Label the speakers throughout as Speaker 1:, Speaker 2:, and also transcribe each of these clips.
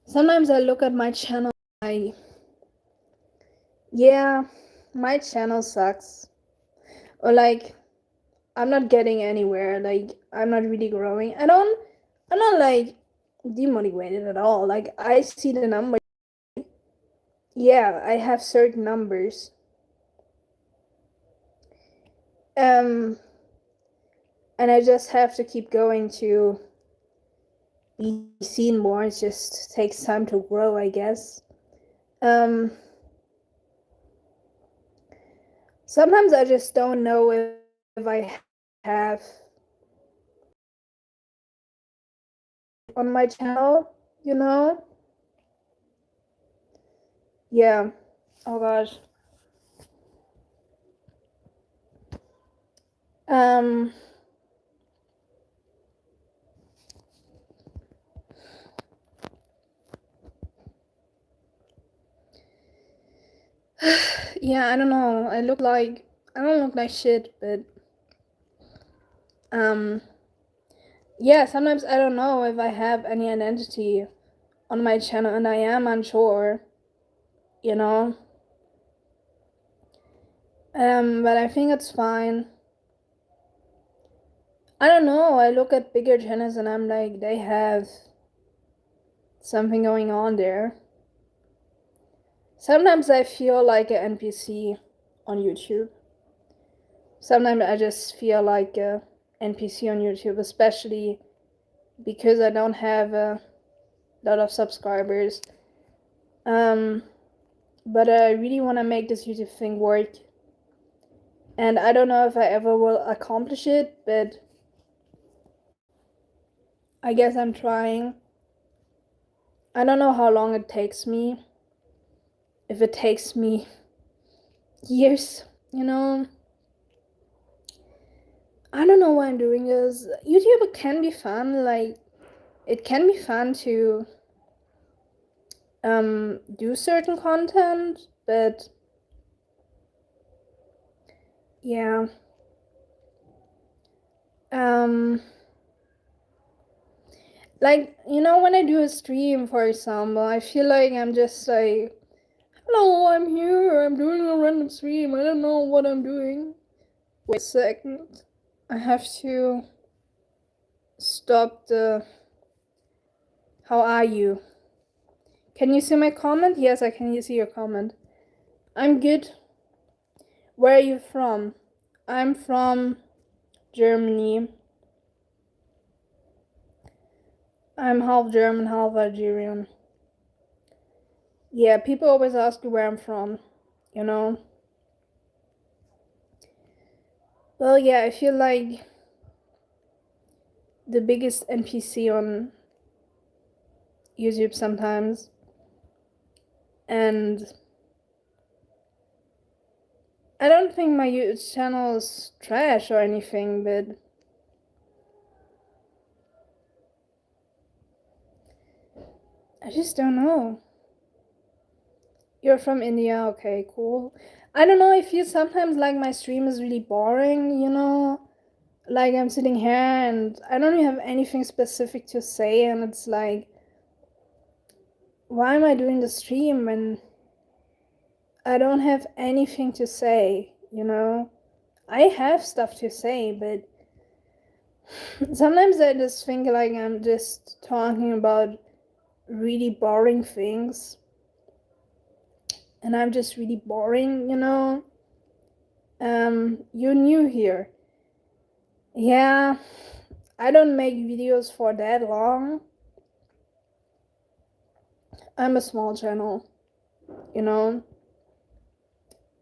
Speaker 1: sometimes I look at my channel, yeah, my channel sucks. Or like I'm not getting anywhere, like I'm not really growing. I'm not like demotivated at all. Like I see the numbers. Yeah, I have certain numbers. Um and I just have to keep going to be seen more. It just takes time to grow, I guess. Sometimes I just don't know if I have on my channel, you know? Yeah. Oh gosh. Um yeah, I don't know. I don't look like shit, but um yeah, sometimes I don't know if I have any identity on my channel and I am unsure, you know? But I think it's fine. I don't know. I look at bigger channels and I'm like, they have something going on there. Sometimes I feel like an NPC on YouTube. Sometimes I just feel like a NPC on YouTube, especially because I don't have a lot of subscribers. But I really want to make this YouTube thing work. And I don't know if I ever will accomplish it, but I guess I'm trying. I don't know how long it takes me. If it takes me years, you know. I don't know why I'm doing this. YouTube can be fun, like it can be fun to do certain content, but yeah. Um like, you know, when I do a stream, for example, I feel like I'm just like, hello, I'm here, I'm doing a random stream, I don't know what I'm doing. Wait a second. I have to stop the. How are you? Can you see my comment? Yes, I can see your comment. I'm good. Where are you from? I'm from Germany. I'm half German, half Algerian. Yeah, people always ask me where I'm from, you know? Well, yeah, I feel like the biggest NPC on YouTube sometimes. And I don't think my YouTube channel is trash or anything, but I just don't know. You're from India, okay, cool. I don't know, I feel sometimes like my stream is really boring, you know? Like I'm sitting here and I don't even have anything specific to say, and it's like, why am I doing the stream when I don't have anything to say, you know? I have stuff to say, but sometimes I just think like I'm just talking about really boring things. And I'm just really boring, you know? You're new here. Yeah, I don't make videos for that long. I'm a small channel, you know?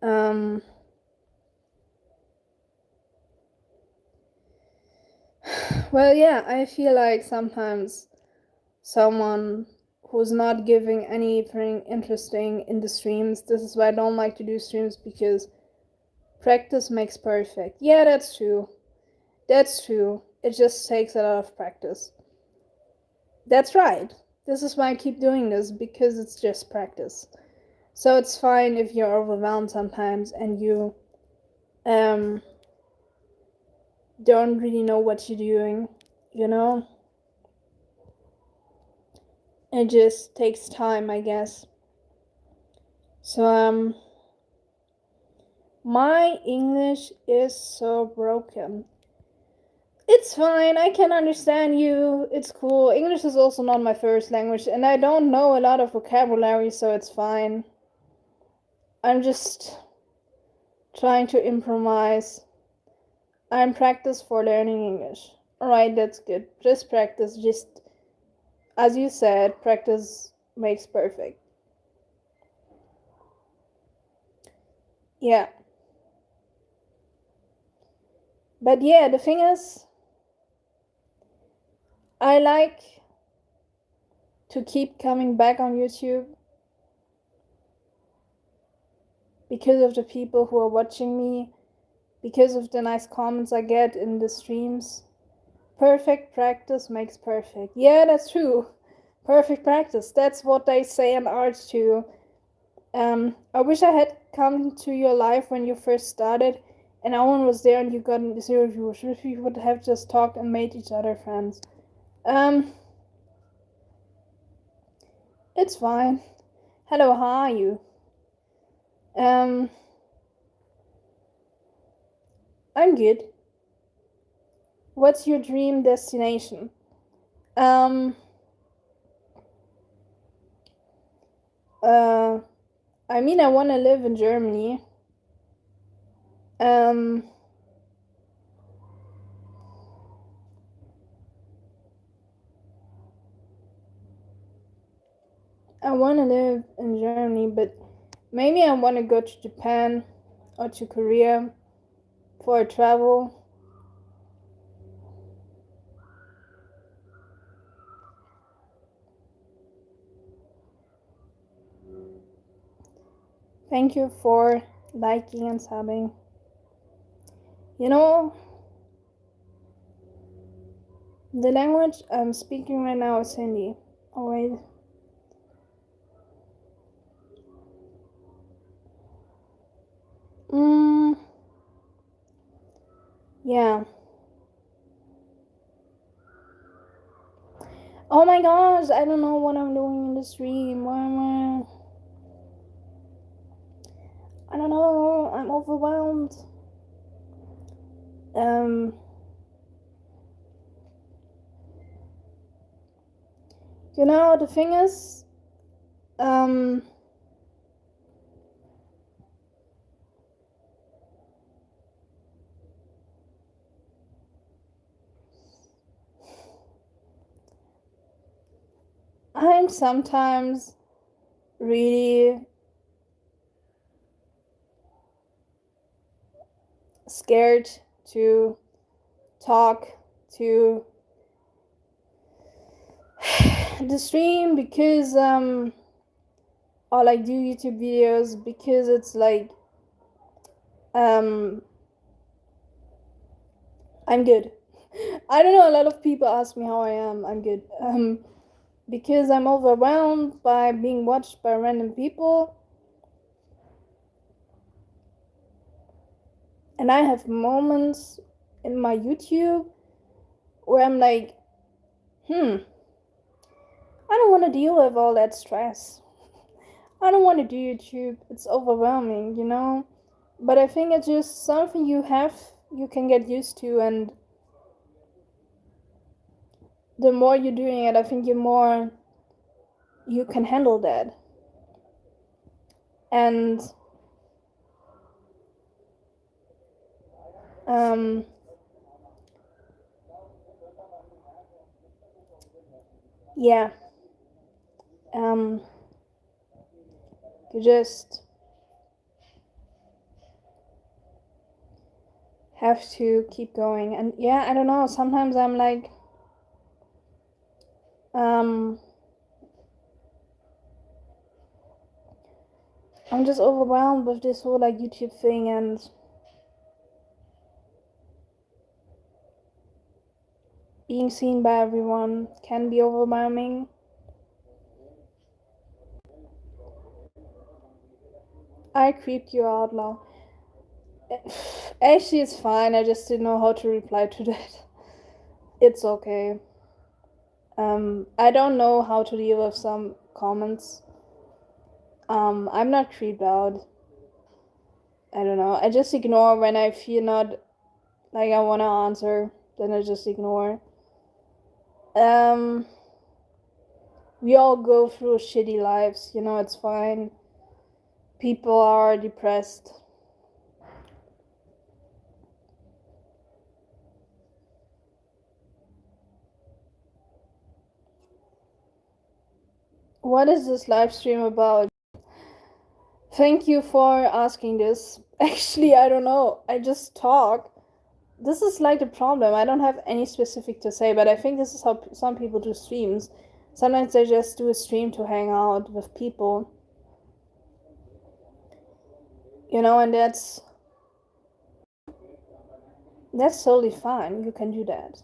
Speaker 1: Um, well, yeah, I feel like sometimes someone who's not giving anything interesting in the streams, this is why I don't like to do streams, because practice makes perfect. Yeah, that's true. That's true. It just takes a lot of practice. That's right. This is why I keep doing this, because it's just practice. So it's fine if you're overwhelmed sometimes and you don't really know what you're doing, you know? It just takes time, I guess. So my English is so broken. It's fine, I can understand you. It's cool. English is also not my first language, and I don't know a lot of vocabulary, so it's fine. I'm just trying to improvise. I'm practice for learning English. Alright, that's good. Just practice. Just, as you said, practice makes perfect. Yeah. But yeah, the thing is, I like to keep coming back on YouTube because of the people who are watching me, because of the nice comments I get in the streams. Perfect practice makes perfect. Yeah, that's true. Perfect practice. That's what they say in art too. I wish I had come to your life when you first started and no one was there and you got 0 viewers. Wish we would have just talked and made each other friends. It's fine. Hello, how are you? I'm good. What's your dream destination? I mean, I want to live in Germany. I want to live in Germany, but maybe I want to go to Japan or to Korea for a travel. Thank you for liking and subbing. You know, the language I'm speaking right now is Hindi. Oh, wait. Yeah. Oh my gosh, I don't know what I'm doing in the stream. Why am I don't know. I'm overwhelmed. You know, the thing is, I'm sometimes really scared to talk to the stream because or like do YouTube videos because it's like I'm good. I don't know, a lot of people ask me how I am. I'm good. Because I'm overwhelmed by being watched by random people. And I have moments in my YouTube where I'm like, I don't want to deal with all that stress. I don't want to do YouTube. It's overwhelming, you know? But I think it's just something you can get used to, and the more you're doing it, I think the more you can handle that. And yeah, you just have to keep going. And yeah, I don't know, sometimes I'm like I'm just overwhelmed with this whole like YouTube thing, and being seen by everyone can be overwhelming. I creeped you out, Lau. Actually, it's fine. I just didn't know how to reply to that. It's okay. I don't know how to deal with some comments. I'm not creeped out. I don't know. I just ignore when I feel not like I want to answer. Then I just ignore. Um, we all go through shitty lives. It's fine. People are depressed. What is this live stream about? Thank you for asking this. Actually, I don't know. I just talk. This is like the problem. I don't have any specific to say, but I think this is how some people do streams. Sometimes they just do a stream to hang out with people. And that's totally fine. You can do that,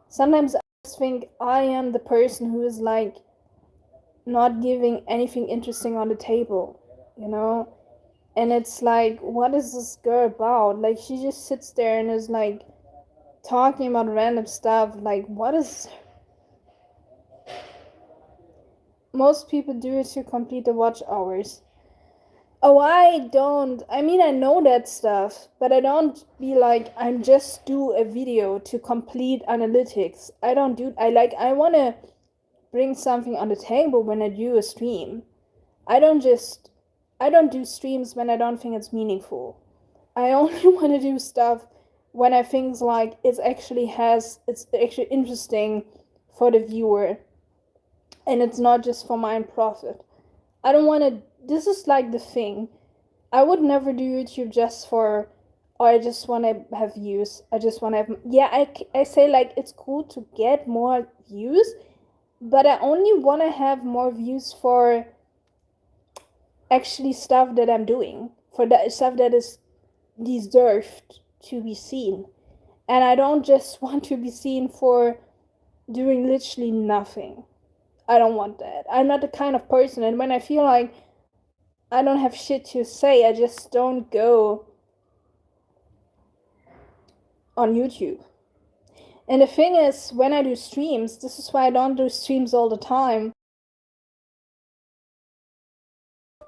Speaker 1: Sometimes I just think I am the person who is like not giving anything interesting on the table, And it's like, what is this girl about? Like, she just sits there and is like talking about random stuff. Like, what is. Most people do it to complete the watch hours. Oh, I mean, I know that stuff, but I don't be like, I just do a video to complete analytics. I want to bring something on the table when I do a stream. I don't do streams when I don't think it's meaningful. I only want to do stuff when I think like it's actually interesting for the viewer, and it's not just for my own profit. I don't want to. This is like the thing. I would never do YouTube just for. Or I just want to have views. I just want to have. Yeah, I say like it's cool to get more views, but I only want to have more views for actually stuff that I'm doing, for that stuff that is deserved to be seen. And I don't just want to be seen for doing literally nothing. I don't want that. I'm not the kind of person, and when I feel like I don't have shit to say, I just don't go on YouTube. And the thing is, when I do streams, this is why I don't do streams all the time.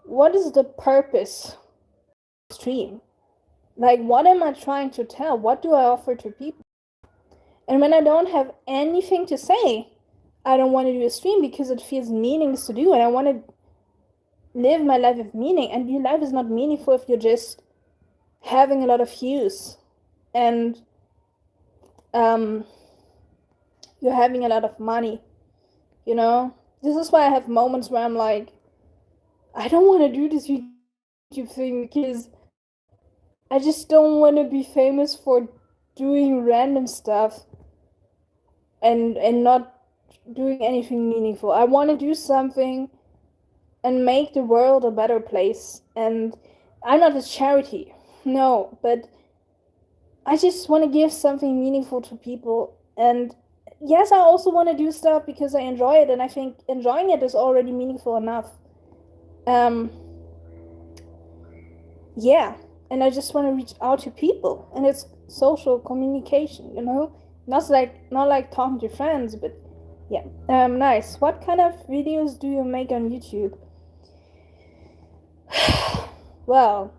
Speaker 1: What is the purpose of the stream? Like, what am I trying to tell? What do I offer to people? And when I don't have anything to say, I don't want to do a stream because it feels meaningless to do, and I want to live my life with meaning. And your life is not meaningful if you're just having a lot of views and you're having a lot of money. This is why I have moments where I'm like, I don't want to do this YouTube thing because I just don't want to be famous for doing random stuff and not doing anything meaningful. I want to do something and make the world a better place. And I'm not a charity, no, but I just want to give something meaningful to people. And yes, I also want to do stuff because I enjoy it, and I think enjoying it is already meaningful enough. Yeah, and I just want to reach out to people, and it's social communication, not like talking to friends, but yeah. Nice. What kind of videos do you make on YouTube? Well,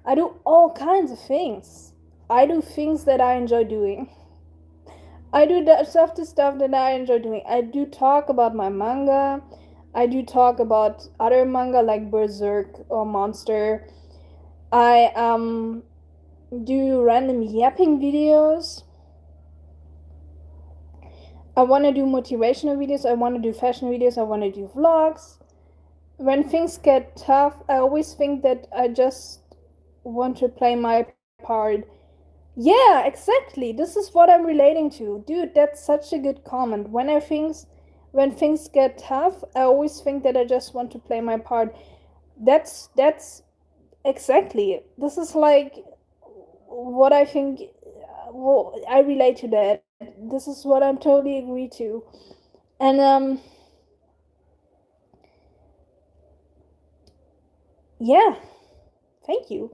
Speaker 1: I do all kinds of things. I do things that I enjoy doing. I do the stuff that I enjoy doing. I do talk about my manga. I do talk about other manga like Berserk or Monster. I do random yapping videos. I want to do motivational videos. I want to do fashion videos. I want to do vlogs. When things get tough, I always think that I just want to play my part. Yeah, exactly. This is what I'm relating to. Dude, that's such a good comment. When things get tough, I always think that I just want to play my part. That's exactly. This is like what I think. Well, I relate to that. This is what I'm totally agree to. And yeah, thank you.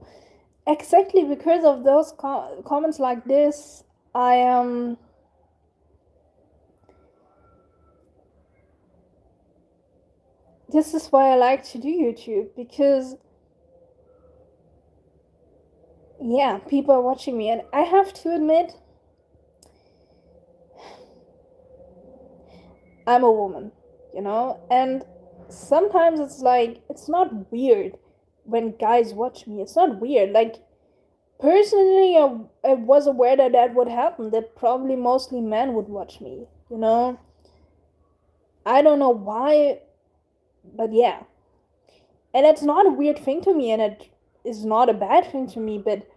Speaker 1: Exactly because of those comments like this, I this is why I like to do YouTube, because yeah, people are watching me, and I have to admit, I'm a woman, and sometimes it's like, it's not weird when guys watch me. It's not weird. Like, personally, I was aware that that would happen, that probably mostly men would watch me. I don't know why, but yeah. And it's not a weird thing to me, and it is not a bad thing to me, but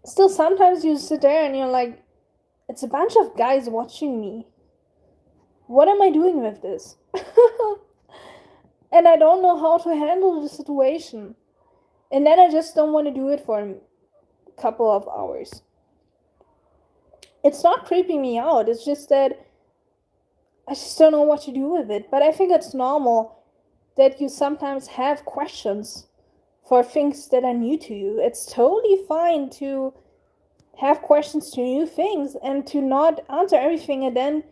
Speaker 1: still, sometimes you sit there and you're like, it's a bunch of guys watching me. What am I doing with this? And I don't know how to handle the situation. And then I just don't want to do it for a couple of hours. It's not creeping me out, it's just that I just don't know what to do with it. But I think it's normal that you sometimes have questions for things that are new to you. It's totally fine to have questions to new things and to not answer everything, and then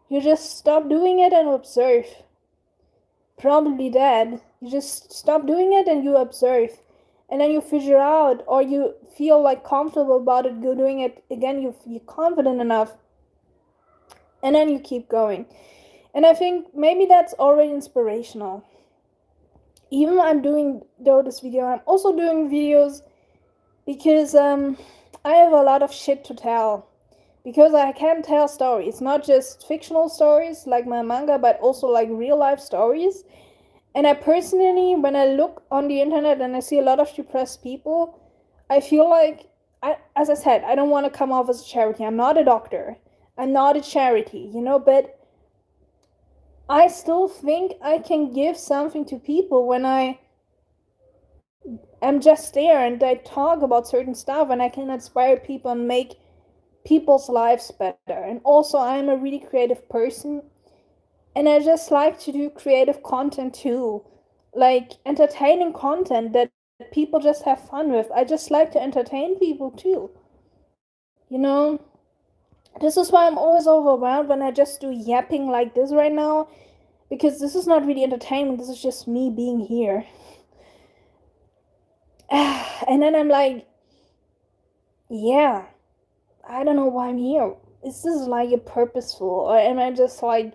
Speaker 1: you just stop doing it and observe. Probably that. You just stop doing it and you observe. And then you figure out, or you feel like comfortable about it, go doing it again, you're confident enough, and then you keep going. And I think maybe that's already inspirational. Even I'm doing though this video, I'm also doing videos because I have a lot of shit to tell. Because I can tell stories, not just fictional stories like my manga, but also like real life stories. And I personally, when I look on the internet and I see a lot of depressed people, I feel like, as I said, I don't want to come off as a charity. I'm not a doctor. I'm not a charity, but I still think I can give something to people when I am just there and I talk about certain stuff, and I can inspire people and make people's lives better. And also, I'm a really creative person, and I just like to do creative content too, like entertaining content that people just have fun with. I just like to entertain people too. You know, this is why I'm always overwhelmed when I just do yapping like this right now, because this is not really entertainment, this is just me being here. And then I'm like, yeah, I don't know why I'm here. Is this like a purposeful, or am I just like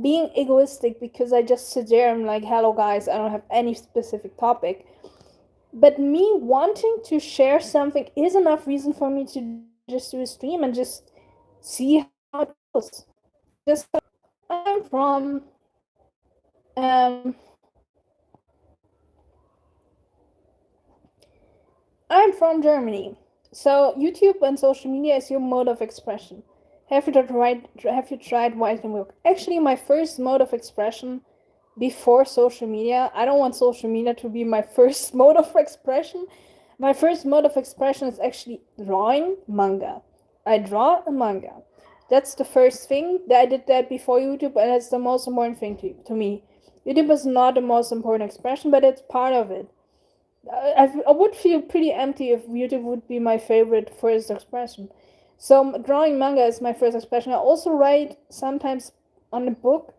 Speaker 1: being egoistic because I just sit there and I'm like, hello guys, I don't have any specific topic. But me wanting to share something is enough reason for me to just do a stream and just see how it goes. Just I'm from um I'm from Germany. So YouTube and social media is your mode of expression. Have you tried writing work? Actually, my first mode of expression before social media, I don't want social media to be my first mode of expression. My first mode of expression is actually drawing manga. I draw a manga. That's the first thing. I did that before YouTube, and it's the most important thing to me. YouTube is not the most important expression, but it's part of it. I would feel pretty empty if YouTube would be my favorite first expression. So drawing manga is my first expression. I also write sometimes on a book,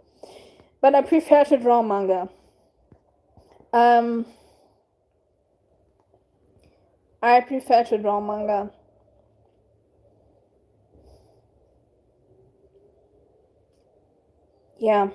Speaker 1: but I prefer to draw manga. Um, I prefer to draw manga. Yeah.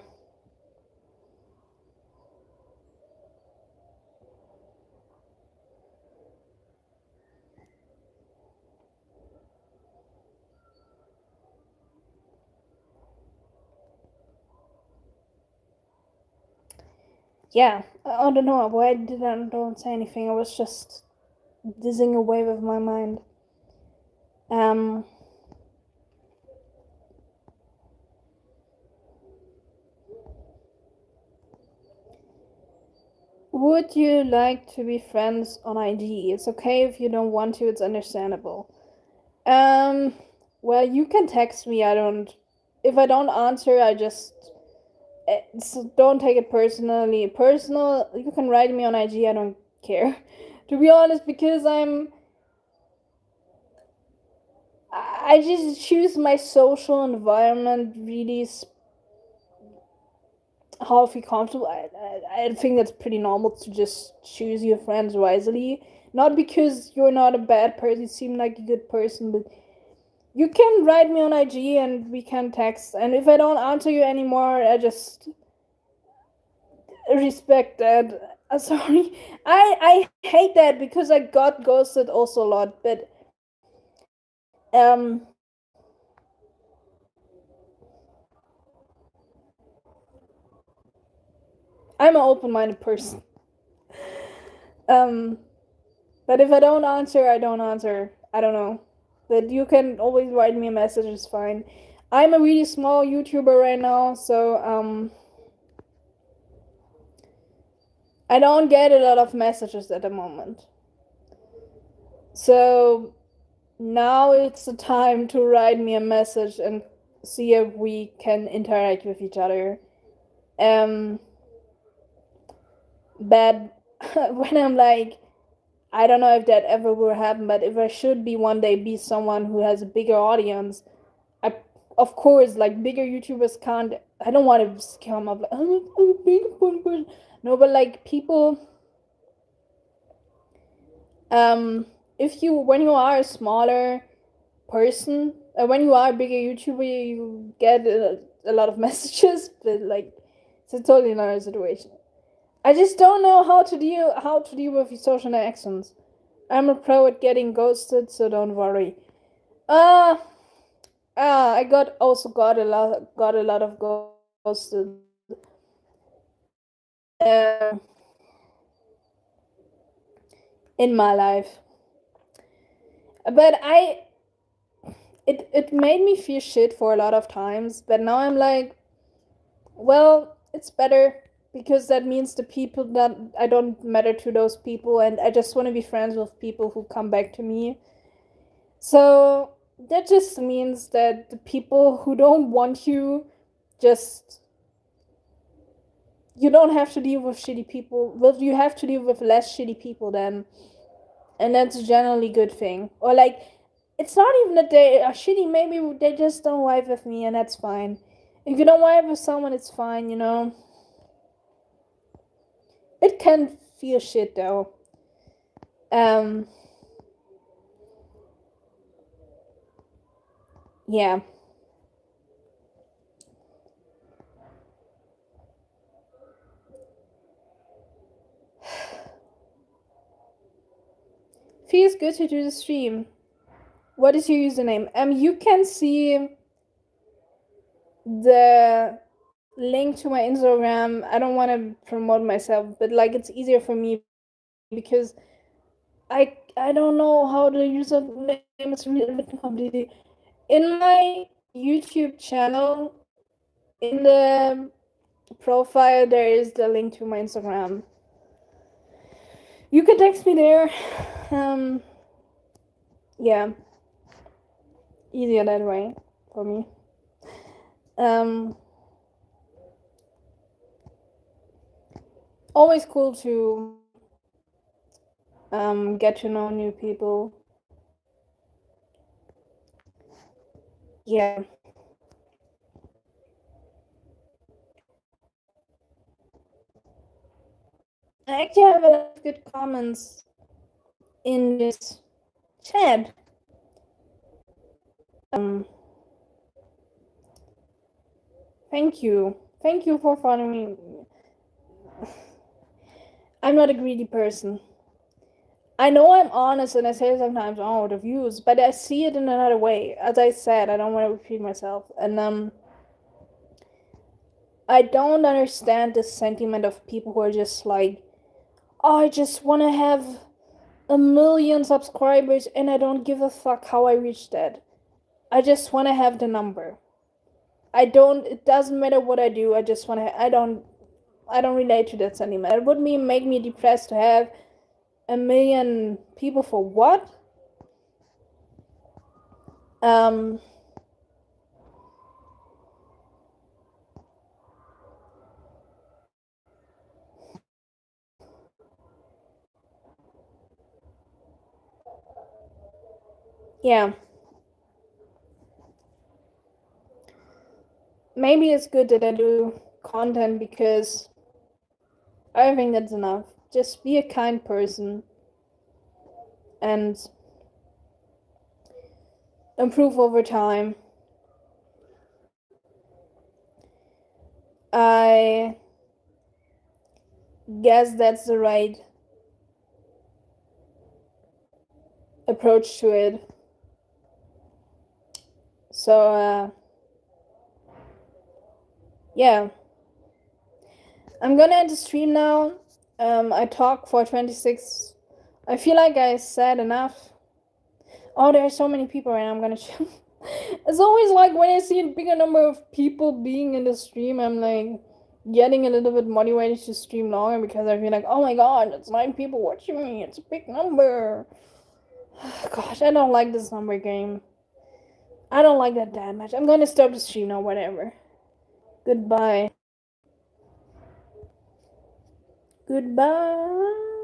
Speaker 1: Yeah. I don't know why don't say anything. I was just dizzing away with my mind. Um, would you like to be friends on IG? It's okay if you don't want to. It's understandable. Um, well, you can text me. I don't. If I don't answer, I just. So don't take it personally. Personal, you can write me on IG. I don't care, to be honest, because I just choose my social environment really how I feel comfortable. I think that's pretty normal to just choose your friends wisely. Not because you're not a bad person, you seem like a good person, but you can write me on IG and we can text. And if I don't answer you anymore, I just respect that. Sorry, I hate that because I got ghosted also a lot. But um, I'm an open-minded person. Um, but if I don't answer, I don't answer. I don't know. But you can always write me a message. It's fine. I'm a really small YouTuber right now, so I don't get a lot of messages at the moment. So now it's the time to write me a message and see if we can interact with each other. Um, but when I'm like, I don't know if that ever will happen, but if I should be one day be someone who has a bigger audience, I, of course, like bigger YouTubers can't. I don't want to come up like I'm a big fun person. No, but like people, um, if you when you are a smaller person, when you are a bigger YouTuber, you get a lot of messages, but like it's a totally another situation. I just don't know how to deal with social interactions. I'm a pro at getting ghosted, so don't worry. Uh I got a lot of ghosted uh, in my life, but it made me feel shit for a lot of times. But now I'm like, well, it's better because that means the people that I don't matter to those people, and I just want to be friends with people who come back to me. So that just means that the people who don't want you just you don't have to deal with shitty people. Well, you have to deal with less shitty people then, and that's a generally good thing. Or like, it's not even that they are shitty. Maybe they just don't vibe with me, and that's fine. If you don't vibe with someone, it's fine. It can feel shit though. Um, yeah. Feels good to do the stream. What is your username? You can see the link to my Instagram. I don't want to promote myself, but like it's easier for me because I don't know how the username is written completely. In my YouTube channel, in the profile, there is the link to my Instagram. You can text me there. Um, yeah, easier that way for me. Um, always cool to get to know new people. Yeah. I actually have a lot of good comments in this chat. Um, thank you. Thank you for following me. I'm not a greedy person. I know I'm honest and I say sometimes, oh, the views, but I see it in another way. As I said, I don't want to repeat myself. And I don't understand the sentiment of people who are just like, oh, I just want to have 1 million subscribers and I don't give a fuck how I reach that. I just want to have the number. It doesn't matter what I do. I don't relate to that sentiment. It would make me depressed to have 1 million people for what? Um, yeah. Maybe it's good that I do content because I think that's enough. Just be a kind person and improve over time. I guess that's the right approach to it. So, yeah. I'm gonna end the stream now. I talked for 26. I feel like I said enough. Oh, there are so many people right now. I'm gonna chill. It's always like when I see a bigger number of people being in the stream, I'm like getting a little bit motivated to stream longer because I feel like, oh my god, it's 9 people watching me. It's a big number. Gosh, I don't like this number game. I don't like that much. I'm gonna stop the stream now, whatever. Goodbye. Goodbye.